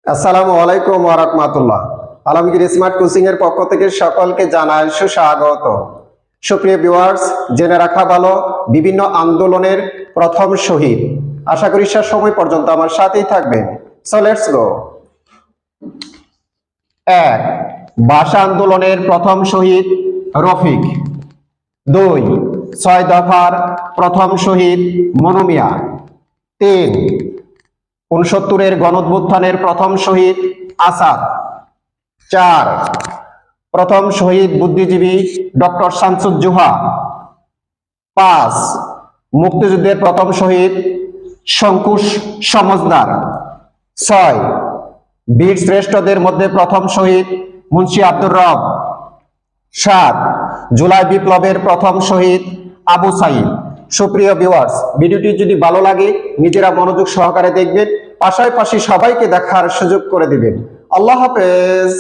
আসসালামু আলাইকুম ওয়া রাহমাতুল্লাহ। আলমগীর স্মার্ট কোচিং এর পক্ষ থেকে সকলকে জানাই সুস্বাগত। সুপ্রিয় ভিউয়ার্স, জেনে রাখা ভালো বিভিন্ন আন্দোলনের প্রথম শহীদ। আশা করি শেষ সময় পর্যন্ত আমার সাথেই থাকবেন। So let's go. 1. ভাষা আন্দোলনের প্রথম শহীদ রফিক। 2. 6 দফার প্রথম শহীদ মনু মিয়া। 3. 69-এর গণঅভ্যুত্থানের প্রথম শহীদ আসাদ। 4. প্রথম শহীদ বুদ্ধিজীবী ডক্টর শামসুজ্জোহা। 5. মুক্তিযুদ্ধের প্রথম শহীদ শঙ্কুশ সমজদার। 6. বীর শ্রেষ্ঠদের মধ্যে প্রথম শহীদ মুন্সি আব্দুর রব। 7. জুলাই বিপ্লবের প্রথম শহীদ আবু সাইদ। সুপ্রিয় ভিউয়ার্স, ভিডিওটি যদি ভালো লাগে নিজেরা মনোযোগ সহকারে দেখবেন, পাশাপাশি সবাইকে দেখার সুযোগ করে দিবেন। আল্লাহ হাফেজ।